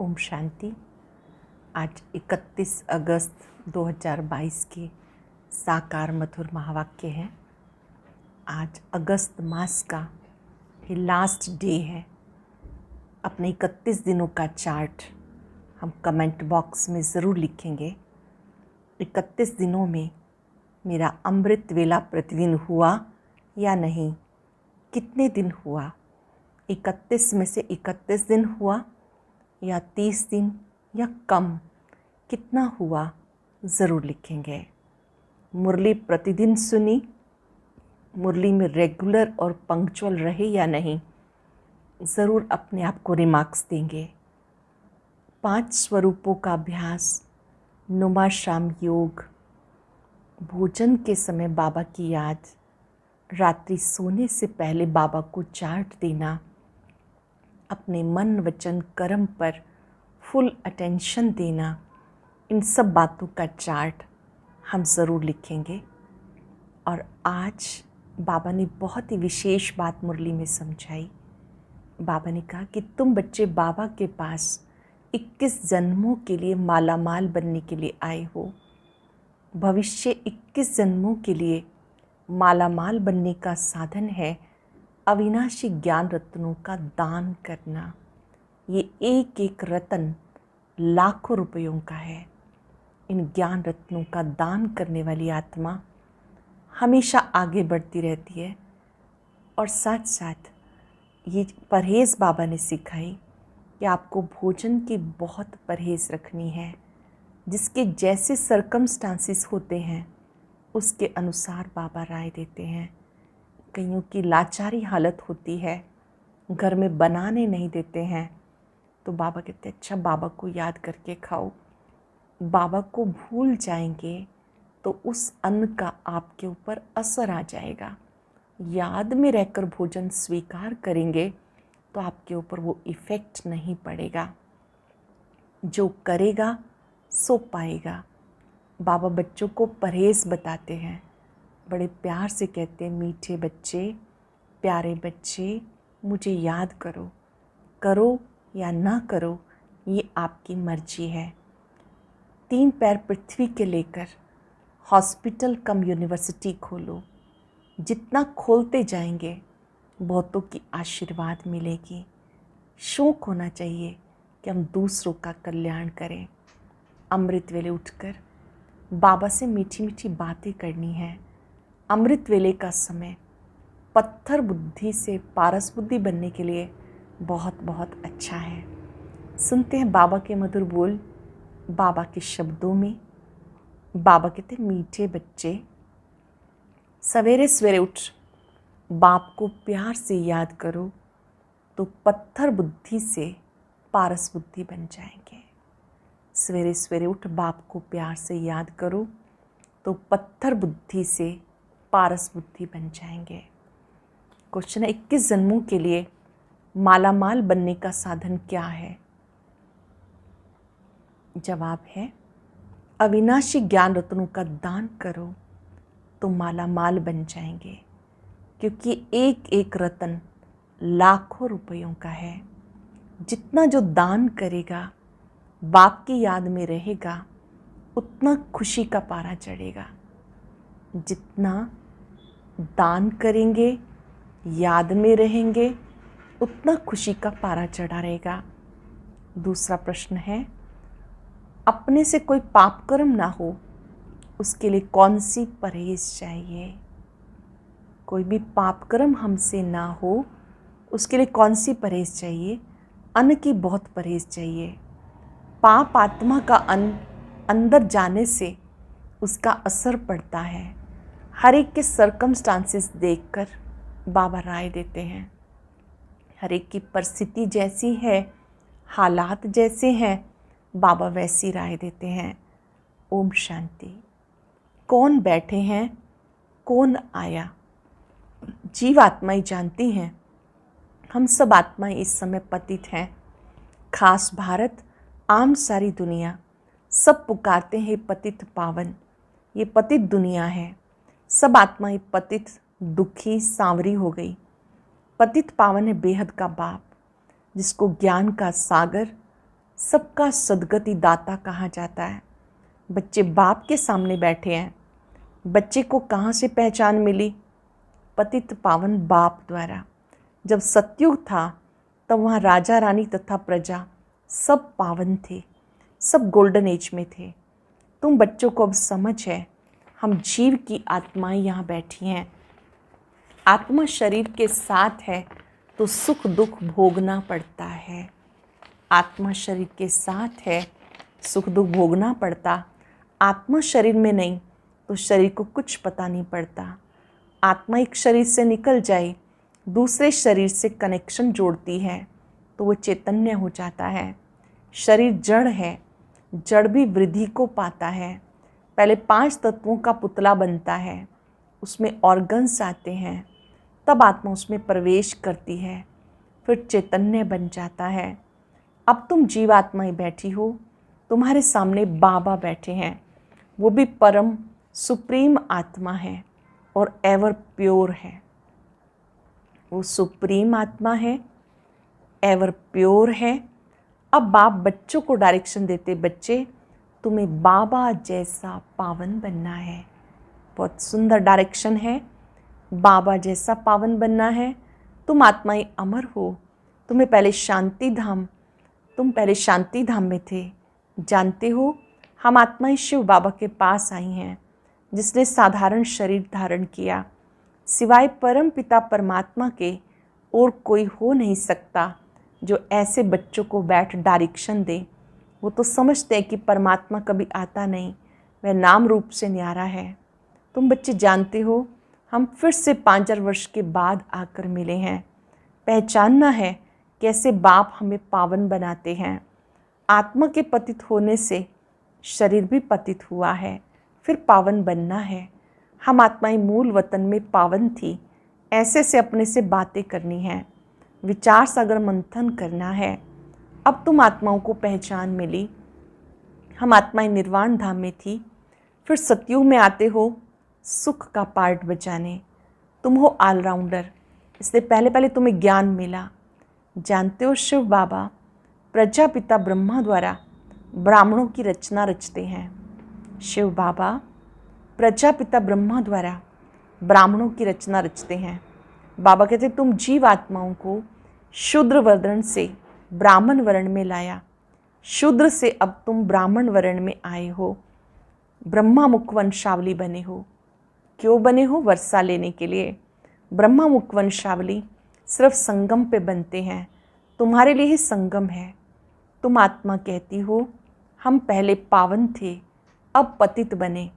ओम शांति। आज 31 अगस्त 2022 के साकार मधुर महावाक्य हैं। आज अगस्त मास का ये लास्ट डे है। अपने 31 दिनों का चार्ट हम कमेंट बॉक्स में ज़रूर लिखेंगे। 31 दिनों में मेरा अमृत वेला प्रतिदिन हुआ या नहीं, कितने दिन हुआ, 31 में से 31 दिन हुआ या 30 दिन या कम, कितना हुआ ज़रूर लिखेंगे। मुरली प्रतिदिन सुनी, मुरली में रेगुलर और पंक्चुअल रहे या नहीं, ज़रूर अपने आप को रिमार्क्स देंगे। 5 स्वरूपों का अभ्यास, नुमा शाम योग, भोजन के समय बाबा की याद, रात्रि सोने से पहले बाबा को चार्ट देना, अपने मन वचन कर्म पर फुल अटेंशन देना, इन सब बातों का चार्ट हम ज़रूर लिखेंगे। और आज बाबा ने बहुत ही विशेष बात मुरली में समझाई। बाबा ने कहा कि तुम बच्चे बाबा के पास 21 जन्मों के लिए मालामाल बनने के लिए आए हो। भविष्य 21 जन्मों के लिए मालामाल बनने का साधन है अविनाशी ज्ञान रत्नों का दान करना। ये एक एक रत्न लाखों रुपयों का है। इन ज्ञान रत्नों का दान करने वाली आत्मा हमेशा आगे बढ़ती रहती है। और साथ साथ ये परहेज़ बाबा ने सिखाई कि आपको भोजन की बहुत परहेज़ रखनी है। जिसके जैसे सर्कमस्टांसिस होते हैं उसके अनुसार बाबा राय देते हैं। कईयों की लाचारी हालत होती है, घर में बनाने नहीं देते हैं, तो बाबा कहते हैं अच्छा बाबा को याद करके खाओ। बाबा को भूल जाएंगे तो उस अन्न का आपके ऊपर असर आ जाएगा। याद में रहकर भोजन स्वीकार करेंगे तो आपके ऊपर वो इफ़ेक्ट नहीं पड़ेगा। जो करेगा सो पाएगा। बाबा बच्चों को परहेज़ बताते हैं, बड़े प्यार से कहते हैं मीठे बच्चे, प्यारे बच्चे, मुझे याद करो, करो या ना करो ये आपकी मर्जी है। 3 पैर पृथ्वी के लेकर हॉस्पिटल कम यूनिवर्सिटी खोलो। जितना खोलते जाएंगे बहुतों की आशीर्वाद मिलेगी। शौक़ होना चाहिए कि हम दूसरों का कल्याण करें। अमृत वेले उठकर बाबा से मीठी मीठी बातें करनी है। अमृत वेले का समय पत्थर बुद्धि से पारस बुद्धि बनने के लिए बहुत बहुत अच्छा है। सुनते हैं बाबा के मधुर बोल, बाबा के शब्दों में। बाबा कहते मीठे बच्चे, सवेरे सवेरे उठ बाप को प्यार से याद करो तो पत्थर बुद्धि से पारस बुद्धि बन जाएंगे। सवेरे सवेरे उठ बाप को प्यार से याद करो तो पत्थर बुद्धि से पारस बुद्धि बन जाएंगे। क्वेश्चन है 21 जन्मों के लिए मालामाल बनने का साधन क्या है? जवाब है अविनाशी ज्ञान रत्नों का दान करो तो मालामाल बन जाएंगे। क्योंकि एक एक रत्न लाखों रुपयों का है। जितना जो दान करेगा, बाप की याद में रहेगा, उतना खुशी का पारा चढ़ेगा। जितना दान करेंगे, याद में रहेंगे, उतना खुशी का पारा चढ़ा रहेगा। दूसरा प्रश्न है अपने से कोई पाप कर्म ना हो उसके लिए कौन सी परहेज़ चाहिए? कोई भी पाप कर्म हमसे ना हो उसके लिए कौन सी परहेज़ चाहिए? अन्न की बहुत परहेज़ चाहिए। पाप आत्मा का अन्न अंदर जाने से उसका असर पड़ता है। हर एक के सर्कमस्टांसेस देखकर बाबा राय देते हैं। हर एक की परिस्थिति जैसी है, हालात जैसे हैं, बाबा वैसी राय देते हैं। ओम शांति। कौन बैठे हैं, कौन आया, जीव आत्माएं जानती हैं। हम सब आत्माएं इस समय पतित हैं। खास भारत, आम सारी दुनिया सब पुकारते हैं पतित पावन। ये पतित दुनिया है। सब आत्माएं पतित, दुखी, सांवरी हो गई। पतित पावन है बेहद का बाप, जिसको ज्ञान का सागर सबका सद्गति दाता कहा जाता है। बच्चे बाप के सामने बैठे हैं। बच्चे को कहाँ से पहचान मिली? पतित पावन बाप द्वारा। जब सतयुग था तब वहाँ राजा रानी तथा प्रजा सब पावन थे, सब गोल्डन एज में थे। तुम बच्चों को अब समझ है, हम जीव की आत्माएं यहाँ बैठी हैं। आत्मा शरीर के साथ है तो सुख दुख भोगना पड़ता है। आत्मा शरीर के साथ है, सुख दुख भोगना पड़ता। आत्मा शरीर में नहीं तो शरीर को कुछ पता नहीं पड़ता। आत्मा एक शरीर से निकल जाए, दूसरे शरीर से कनेक्शन जोड़ती है तो वो चैतन्य हो जाता है। शरीर जड़ है, जड़ भी वृद्धि को पाता है। पहले 5 तत्वों का पुतला बनता है, उसमें ऑर्गन्स आते हैं, तब आत्मा उसमें प्रवेश करती है, फिर चैतन्य बन जाता है। अब तुम जीवात्माएं बैठी हो, तुम्हारे सामने बाबा बैठे हैं। वो भी परम सुप्रीम आत्मा है और एवर प्योर है। वो सुप्रीम आत्मा है, एवर प्योर है। अब बाप बच्चों को डायरेक्शन देते, बच्चे तुम्हें बाबा जैसा पावन बनना है। बहुत सुंदर डायरेक्शन है। बाबा जैसा पावन बनना है। तुम आत्माएं अमर हो। तुम पहले शांति धाम में थे। जानते हो, हम आत्माएं शिव बाबा के पास आई हैं, जिसने साधारण शरीर धारण किया। सिवाय परम पिता परमात्मा के और कोई हो नहीं सकता जो ऐसे बच्चों को बैठ डायरेक्शन दे। वो तो समझते हैं कि परमात्मा कभी आता नहीं, वह नाम रूप से न्यारा है। तुम बच्चे जानते हो, हम फिर से 5000 वर्ष के बाद आकर मिले हैं। पहचानना है कैसे बाप हमें पावन बनाते हैं। आत्मा के पतित होने से शरीर भी पतित हुआ है, फिर पावन बनना है। हम आत्माएं मूल वतन में पावन थी। ऐसे से अपने से बातें करनी है, विचार सागर मंथन करना है। अब तुम आत्माओं को पहचान मिली। हम आत्माएं निर्वाण धाम में थी, फिर सतयुग में आते हो सुख का पार्ट बजाने। तुम हो ऑलराउंडर, इसलिए पहले तुम्हें ज्ञान मिला। जानते हो, शिव बाबा प्रजापिता ब्रह्मा द्वारा ब्राह्मणों की रचना रचते हैं। शिव बाबा प्रजापिता ब्रह्मा द्वारा ब्राह्मणों की रचना रचते हैं। बाबा कहते तुम जीव आत्माओं को शूद्र वर्ण से ब्राह्मण वर्ण में लाया। शूद्र से अब तुम ब्राह्मण वर्ण में आए हो, ब्रह्मा मुख वंशावली बने हो। क्यों बने हो? वर्षा लेने के लिए। ब्रह्मा मुख वंशावली सिर्फ संगम पे बनते हैं, तुम्हारे लिए ही संगम है। तुम आत्मा कहती हो हम पहले पावन थे, अब पतित बने,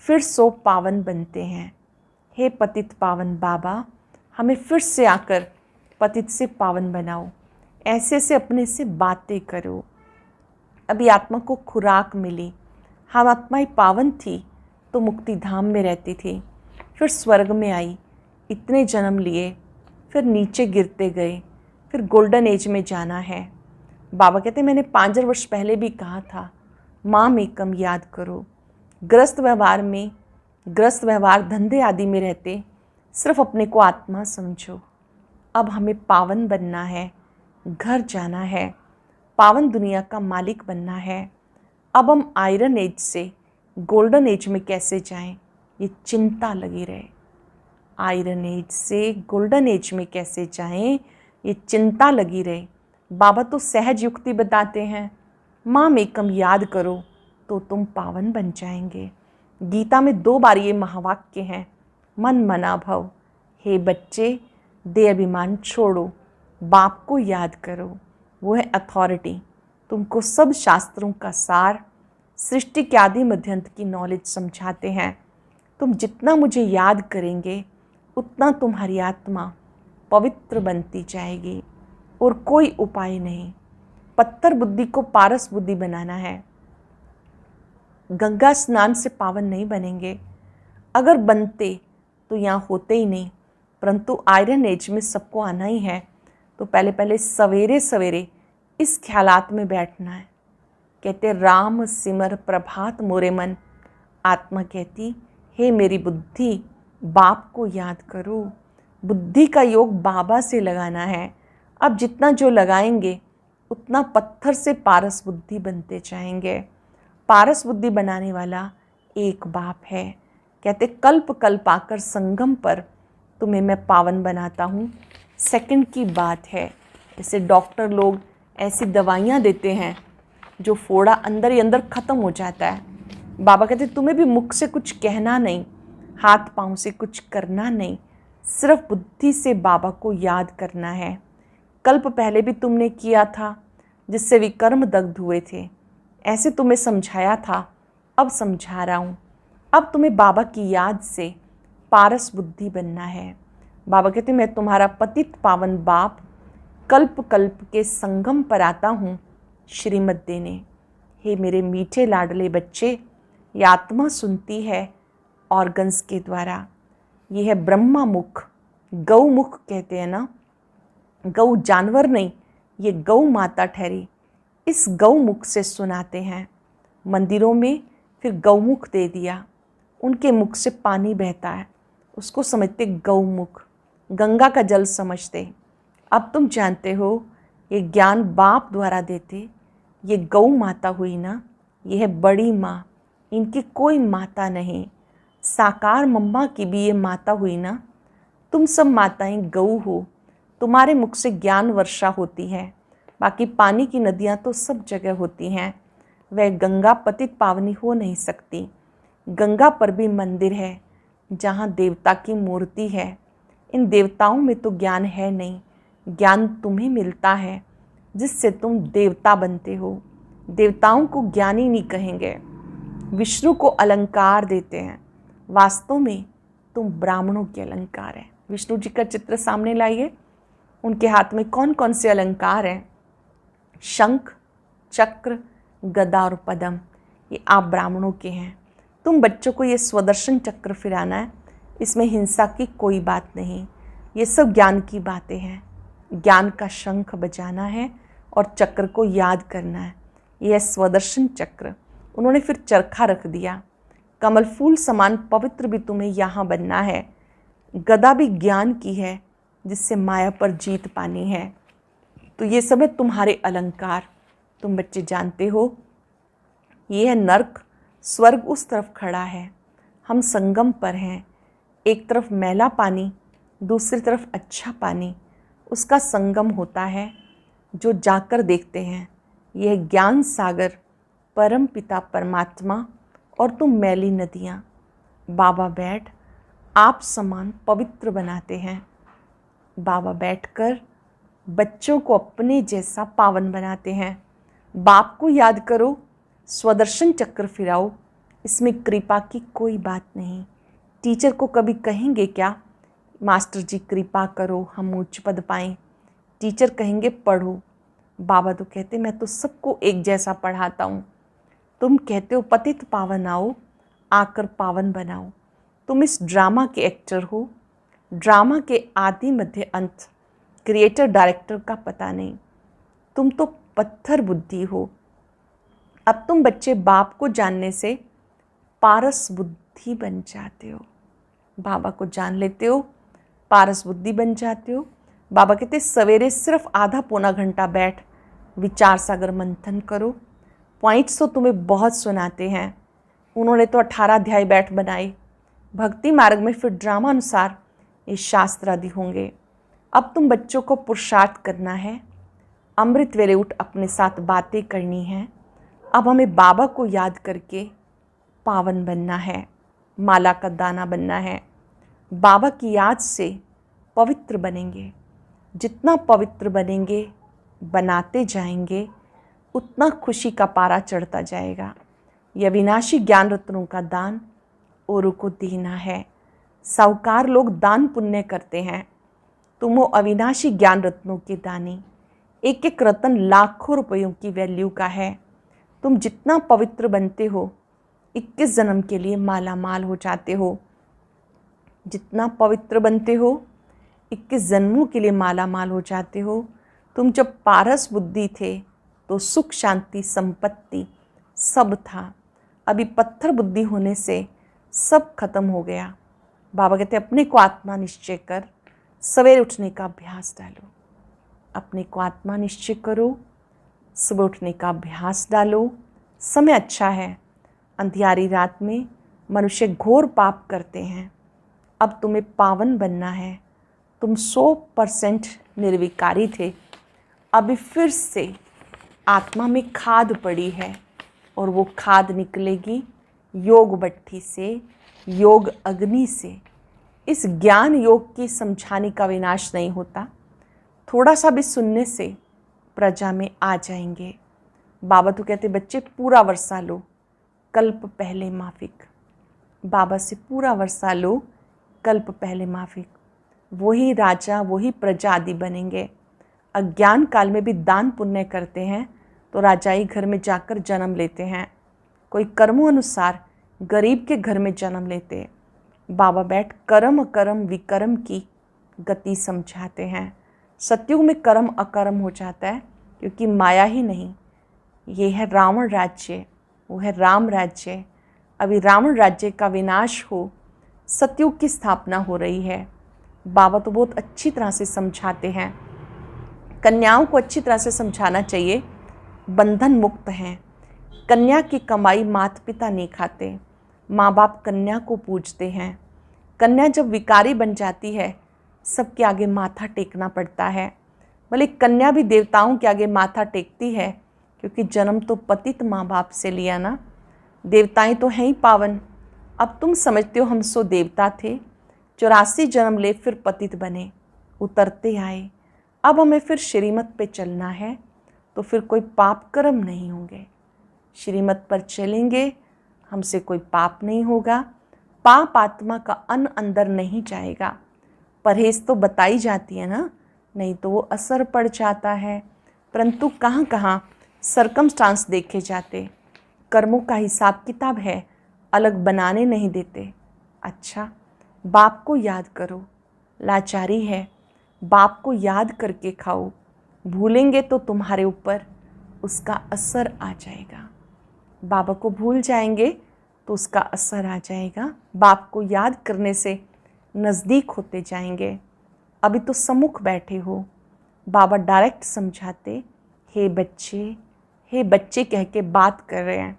फिर सो पावन बनते हैं। हे पतित पावन बाबा, हमें फिर से आकर पतित से पावन बनाओ। ऐसे से अपने से बातें करो। अभी आत्मा को खुराक मिली। हम आत्माएं पावन थी तो मुक्ति धाम में रहती थी, फिर स्वर्ग में आई, इतने जन्म लिए, फिर नीचे गिरते गए, फिर गोल्डन एज में जाना है। बाबा कहते मैंने 5000 वर्ष पहले भी कहा था, माम एकम याद करो। ग्रस्त व्यवहार धंधे आदि में रहते सिर्फ अपने को आत्मा समझो। अब हमें पावन बनना है, घर जाना है, पावन दुनिया का मालिक बनना है। अब हम आयरन एज से गोल्डन एज में कैसे जाएं, ये चिंता लगी रहे। आयरन एज से गोल्डन एज में कैसे जाएं, ये चिंता लगी रहे। बाबा तो सहज युक्ति बताते हैं, माम एकम याद करो तो तुम पावन बन जाएंगे। गीता में 2 बार ये महावाक्य हैं, मन मना भव। हे बच्चे, देह अभिमान छोड़ो, बाप को याद करो, वो है अथॉरिटी। तुमको सब शास्त्रों का सार, सृष्टि के आदि मध्यंत की नॉलेज समझाते हैं। तुम जितना मुझे याद करेंगे उतना तुम्हारी आत्मा पवित्र बनती जाएगी, और कोई उपाय नहीं। पत्थर बुद्धि को पारस बुद्धि बनाना है। गंगा स्नान से पावन नहीं बनेंगे, अगर बनते तो यहाँ होते ही नहीं। परंतु आयरन एज में सबको आना ही है, तो पहले सवेरे सवेरे इस ख्यालात में बैठना है। कहते राम सिमर प्रभात मोरे मन। आत्मा कहती हे मेरी बुद्धि, बाप को याद करो। बुद्धि का योग बाबा से लगाना है। अब जितना जो लगाएंगे उतना पत्थर से पारस बुद्धि बनते जाएंगे। पारस बुद्धि बनाने वाला एक बाप है। कहते कल्प कल्प आकर संगम पर तुम्हें मैं पावन बनाता हूँ। सेकंड की बात है। जैसे डॉक्टर लोग ऐसी दवाइयाँ देते हैं जो फोड़ा अंदर ही अंदर ख़त्म हो जाता है। बाबा कहते तुम्हें भी मुख से कुछ कहना नहीं, हाथ पाँव से कुछ करना नहीं, सिर्फ बुद्धि से बाबा को याद करना है। कल्प पहले भी तुमने किया था जिससे विकर्म दग्ध हुए थे, ऐसे तुम्हें समझाया था, अब समझा रहा हूँ। अब तुम्हें बाबा की याद से पारस बुद्धि बनना है। बाबा कहते मैं तुम्हारा पतित पावन बाप कल्प कल्प के संगम पर आता हूँ श्रीमत देने। हे मेरे मीठे लाडले बच्चे, ये आत्मा सुनती है ऑर्गन्स के द्वारा। ये है ब्रह्मा मुख, गौ मुख कहते हैं ना। गौ जानवर नहीं, ये गौ माता ठहरी। इस गौ मुख से सुनाते हैं। मंदिरों में फिर गौमुख दे दिया, उनके मुख से पानी बहता है, उसको समझते गौमुख, गंगा का जल समझते। अब तुम जानते हो ये ज्ञान बाप द्वारा देते। ये गौ माता हुई ना, ये है बड़ी माँ, इनकी कोई माता नहीं। साकार मम्मा की भी ये माता हुई ना। तुम सब माताएं गौ हो, तुम्हारे मुख से ज्ञान वर्षा होती है। बाकी पानी की नदियाँ तो सब जगह होती हैं, वह गंगा पतित पावनी हो नहीं सकती। गंगा पर भी मंदिर है जहाँ देवता की मूर्ति है। इन देवताओं में तो ज्ञान है नहीं, ज्ञान तुम्हें मिलता है जिससे तुम देवता बनते हो। देवताओं को ज्ञानी नहीं कहेंगे, विष्णु को अलंकार देते हैं। वास्तव में तुम ब्राह्मणों के अलंकार हैं। विष्णु जी का चित्र सामने लाइए, उनके हाथ में कौन कौन से अलंकार हैं? शंख, चक्र, गदा और पद्म, ये आप ब्राह्मणों के हैं। तुम बच्चों को ये स्वदर्शन चक्र फिराना है, इसमें हिंसा की कोई बात नहीं, ये सब ज्ञान की बातें हैं। ज्ञान का शंख बजाना है और चक्र को याद करना है। यह है स्वदर्शन चक्र। उन्होंने फिर चरखा रख दिया। कमल फूल समान पवित्र भी तुम्हें यहाँ बनना है। गदा भी ज्ञान की है जिससे माया पर जीत पानी है। तो ये सब है तुम्हारे अलंकार। तुम बच्चे जानते हो ये है नर्क, स्वर्ग उस तरफ खड़ा है। हम संगम पर हैं, एक तरफ मैला पानी, दूसरी तरफ अच्छा पानी, उसका संगम होता है जो जाकर देखते हैं। यह ज्ञान सागर, परम पिता परमात्मा और तुम मैली नदियाँ। बाबा बैठ आप समान पवित्र बनाते हैं। बाबा बैठकर बच्चों को अपने जैसा पावन बनाते हैं। बाप को याद करो, स्वदर्शन चक्र फिराओ, इसमें कृपा की कोई बात नहीं। टीचर को कभी कहेंगे क्या मास्टर जी कृपा करो हम उच्च पद पाएं? टीचर कहेंगे पढ़ो। बाबा तो कहते मैं तो सबको एक जैसा पढ़ाता हूँ। तुम कहते हो पतित पावन आओ, आकर पावन बनाओ। तुम इस ड्रामा के एक्टर हो। ड्रामा के आदि मध्य अंत, क्रिएटर डायरेक्टर का पता नहीं। तुम तो पत्थर बुद्धि हो। अब तुम बच्चे बाप को जानने से पारस बुद्धि बन जाते हो। बाबा को जान लेते हो, पारस बुद्धि बन जाते हो। बाबा कहते सवेरे सिर्फ आधा पौना घंटा बैठ विचार सागर मंथन करो। पॉइंट्स तो तुम्हें बहुत सुनाते हैं। उन्होंने तो 18 अध्याय बैठ बनाए। भक्ति मार्ग में फिर ड्रामा अनुसार ये शास्त्र आदि होंगे। अब तुम बच्चों को पुरुषार्थ करना है। अमृत वेले उठ अपने साथ बातें करनी हैं। अब हमें बाबा को याद करके पावन बनना है, माला का दाना बनना है। बाबा की याद से पवित्र बनेंगे। जितना पवित्र बनेंगे, बनाते जाएंगे, उतना खुशी का पारा चढ़ता जाएगा। यह विनाशी ज्ञान रत्नों का दान औरों को देना है। साहूकार लोग दान पुण्य करते हैं, तुम हो अविनाशी ज्ञान रत्नों के दानी। एक एक रत्न लाखों रुपयों की वैल्यू का है। तुम जितना पवित्र बनते हो 21 जन्म के लिए माला माल हो जाते हो। जितना पवित्र बनते हो 21 जन्मों के लिए माला माल हो जाते हो। तुम जब पारस बुद्धि थे तो सुख शांति संपत्ति सब था। अभी पत्थर बुद्धि होने से सब खत्म हो गया। बाबा कहते अपने को आत्मा निश्चय कर सवेरे उठने का अभ्यास डालो। अपने को आत्मा निश्चय करो, सुबह उठने का अभ्यास डालो। समय अच्छा है। अंधियारी रात में मनुष्य घोर पाप करते हैं। अब तुम्हें पावन बनना है। तुम 100% निर्विकारी थे। अभी फिर से आत्मा में खाद पड़ी है और वो खाद निकलेगी योग भट्ठी से, योग अग्नि से। इस ज्ञान योग की समझाने का विनाश नहीं होता। थोड़ा सा भी सुनने से प्रजा में आ जाएंगे। बाबा तो कहते बच्चे पूरा वर्षा लो, कल्प पहले माफिक। बाबा से पूरा वर्षा लो, कल्प पहले माफिक। वही राजा, वही प्रजा आदि बनेंगे। अज्ञान काल में भी दान पुण्य करते हैं तो राजाई घर में जाकर जन्म लेते हैं। कोई कर्मों अनुसार गरीब के घर में जन्म लेते। बाबा बैठ कर्म अकर्म विकर्म की गति समझाते हैं। सतयुग में कर्म अकर्म हो जाता है क्योंकि माया ही नहीं। ये है रावण राज्य, वो है राम राज्य। अभी रावण राज्य का विनाश हो, सतयुग की स्थापना हो रही है। बाबा तो बहुत अच्छी तरह से समझाते हैं। कन्याओं को अच्छी तरह से समझाना चाहिए। बंधन मुक्त हैं। कन्या की कमाई माता पिता नहीं खाते। माँ बाप कन्या को पूजते हैं। कन्या जब विकारी बन जाती है, सबके आगे माथा टेकना पड़ता है। भले कन्या भी देवताओं के आगे माथा टेकती है क्योंकि जन्म तो पतित माँ बाप से लिया ना। देवताएं तो हैं ही पावन। अब तुम समझते हो हम सो देवता थे, 84 जन्म ले फिर पतित बने, उतरते आए। अब हमें फिर श्रीमत पे चलना है तो फिर कोई पाप कर्म नहीं होंगे। श्रीमत पर चलेंगे, हमसे कोई पाप नहीं होगा। पाप आत्मा का अन्न अंदर नहीं जाएगा। परहेज तो बताई जाती है ना, नहीं तो वो असर पड़ जाता है। परंतु कहाँ कहाँ सरकमस्टांस देखे जाते। कर्मों का हिसाब किताब है, अलग बनाने नहीं देते। अच्छा, बाप को याद करो। लाचारी है, बाप को याद करके खाओ। भूलेंगे तो तुम्हारे ऊपर उसका असर आ जाएगा। बाबा को भूल जाएंगे तो उसका असर आ जाएगा। बाप को याद करने से नज़दीक होते जाएंगे। अभी तो सम्मुख बैठे हो। बाबा डायरेक्ट समझाते, हे बच्चे कह के बात कर रहे हैं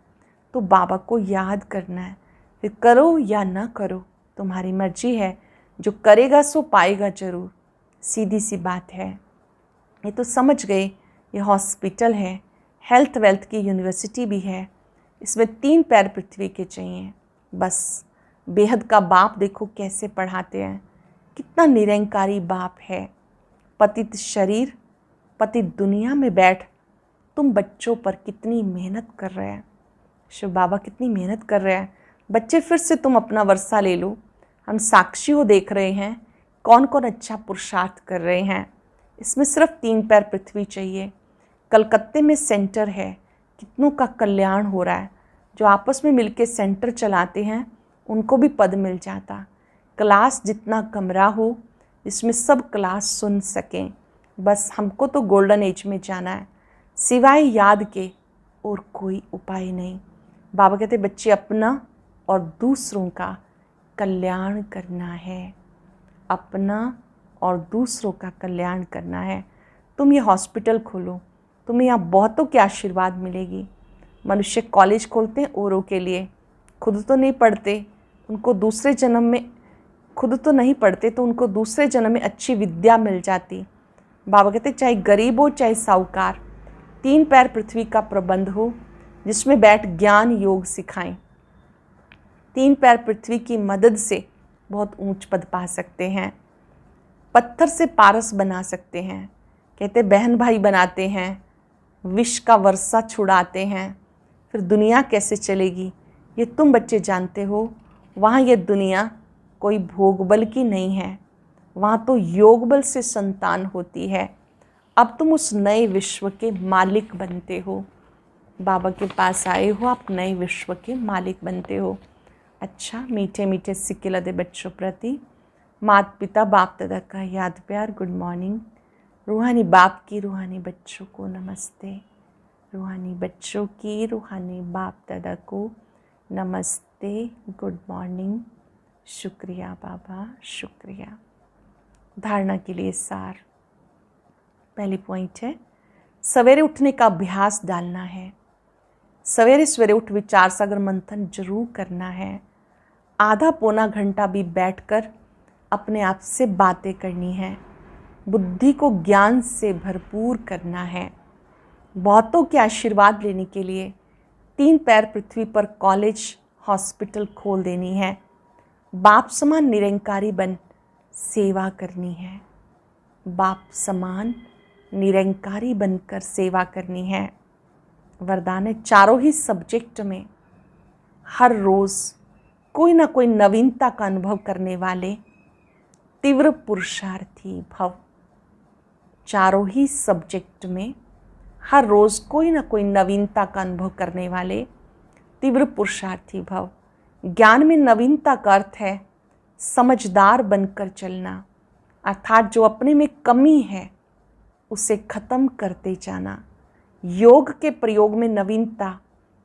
तो बाबा को याद करना है। फिर करो या ना करो, तुम्हारी मर्जी है। जो करेगा सो पाएगा जरूर। सीधी सी बात है। ये तो समझ गए। ये हॉस्पिटल है, हेल्थ वेल्थ की यूनिवर्सिटी भी है। इसमें 3 पैर पृथ्वी के चाहिए बस। बेहद का बाप देखो कैसे पढ़ाते हैं। कितना निरंकारी बाप है। पतित शरीर, पतित दुनिया में बैठ तुम बच्चों पर कितनी मेहनत कर रहे हैं। शिव बाबा कितनी मेहनत कर रहे हैं। बच्चे फिर से तुम अपना वर्षा ले लो। हम साक्षी हो देख रहे हैं कौन कौन अच्छा पुरुषार्थ कर रहे हैं। इसमें सिर्फ 3 पैर पृथ्वी चाहिए। कलकत्ते में सेंटर है, कितनों का कल्याण हो रहा है। जो आपस में मिलके सेंटर चलाते हैं उनको भी पद मिल जाता। क्लास जितना कमरा हो जिसमें सब क्लास सुन सकें। बस हमको तो गोल्डन एज में जाना है, सिवाय याद के और कोई उपाय नहीं। बाबा कहते बच्चे अपना और दूसरों का कल्याण करना है। अपना और दूसरों का कल्याण करना है। तुम ये हॉस्पिटल खोलो, तुम्हें यहाँ बहुतों की आशीर्वाद मिलेगी। मनुष्य कॉलेज खोलते हैं औरों के लिए, खुद तो नहीं पढ़ते। उनको दूसरे जन्म में खुद तो नहीं पढ़ते तो उनको दूसरे जन्म में अच्छी विद्या मिल जाती। बाबा कहते चाहे गरीब हो चाहे साहूकार, 3 पैर पृथ्वी का प्रबंध हो जिसमें बैठ ज्ञान योग सिखाएं। 3 पैर पृथ्वी की मदद से बहुत ऊंच पद पा सकते हैं। पत्थर से पारस बना सकते हैं। कहते बहन भाई बनाते हैं, विष का वर्षा छुड़ाते हैं। फिर दुनिया कैसे चलेगी ये तुम बच्चे जानते हो। वहाँ ये दुनिया कोई भोग बल की नहीं है, वहाँ तो योग बल से संतान होती है। अब तुम उस नए विश्व के मालिक बनते हो। बाबा के पास आए हो, आप नए विश्व के मालिक बनते हो। अच्छा, मीठे मीठे सिक्के लदे बच्चों प्रति माता पिता बाप दादा का याद प्यार। Good morning. रूहानी बाप की रूहानी बच्चों को नमस्ते। रूहानी बच्चों की रूहानी बाप दादा को नमस्ते। Good morning. शुक्रिया बाबा, शुक्रिया। धारणा के लिए सार। पहली पॉइंट है, सवेरे उठने का अभ्यास डालना है। सवेरे सवेरे उठ विचार सागर मंथन जरूर करना है। आधा पौना घंटा भी बैठकर अपने आप से बातें करनी है। बुद्धि को ज्ञान से भरपूर करना है। बहुतों के आशीर्वाद लेने के लिए 3 पैर पृथ्वी पर कॉलेज हॉस्पिटल खोल देनी है। बाप समान निरंकारी बन सेवा करनी है। बाप समान निरंकारी बनकर सेवा करनी है। वरदान है, चारों ही सब्जेक्ट में हर रोज़ कोई ना कोई नवीनता का अनुभव करने वाले तीव्र पुरुषार्थी भव। चारों ही सब्जेक्ट में हर रोज़ कोई ना कोई नवीनता का अनुभव करने वाले तीव्र पुरुषार्थी भव। ज्ञान में नवीनता का अर्थ है समझदार बनकर चलना, अर्थात जो अपने में कमी है उसे खत्म करते जाना। योग के प्रयोग में नवीनता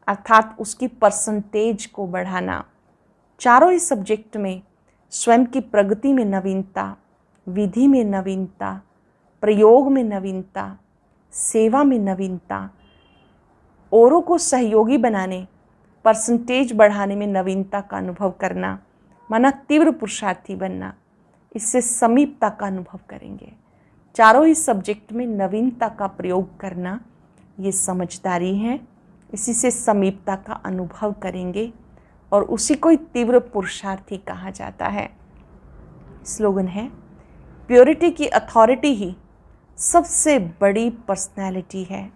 अर्थात उसकी परसेंटेज को बढ़ाना। चारों ही सब्जेक्ट में स्वयं की प्रगति में नवीनता, विधि में नवीनता, प्रयोग में नवीनता, सेवा में नवीनता, औरों को सहयोगी बनाने, परसेंटेज बढ़ाने में नवीनता का अनुभव करना, माना तीव्र पुरुषार्थी बनना। इससे समीपता का अनुभव करेंगे। चारों ही सब्जेक्ट में नवीनता का प्रयोग करना ये समझदारी है। इसी से समीपता का अनुभव करेंगे और उसी को ही तीव्र पुरुषार्थी कहा जाता है। स्लोगन है, प्योरिटी की अथॉरिटी ही सबसे बड़ी पर्सनैलिटी है।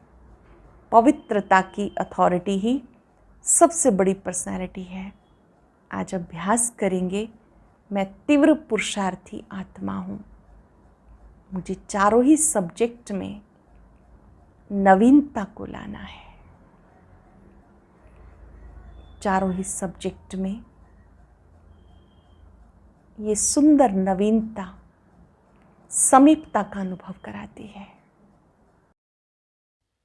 पवित्रता की अथॉरिटी ही सबसे बड़ी पर्सनैलिटी है। आज अभ्यास करेंगे, मैं तीव्र पुरुषार्थी आत्मा हूँ। मुझे चारों ही सब्जेक्ट में नवीनता को लाना है। चारों ही सब्जेक्ट में ये सुंदर नवीनता समीपता का अनुभव कराती है।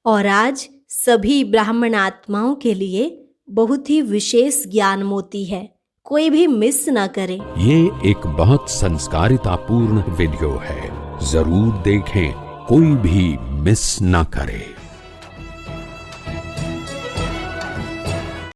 और आज सभी ब्राह्मण आत्माओं के लिए बहुत ही विशेष ज्ञान मोती है, कोई भी मिस ना करे। ये एक बहुत संस्कारितापूर्ण वीडियो है, जरूर देखें, कोई भी मिस ना करे।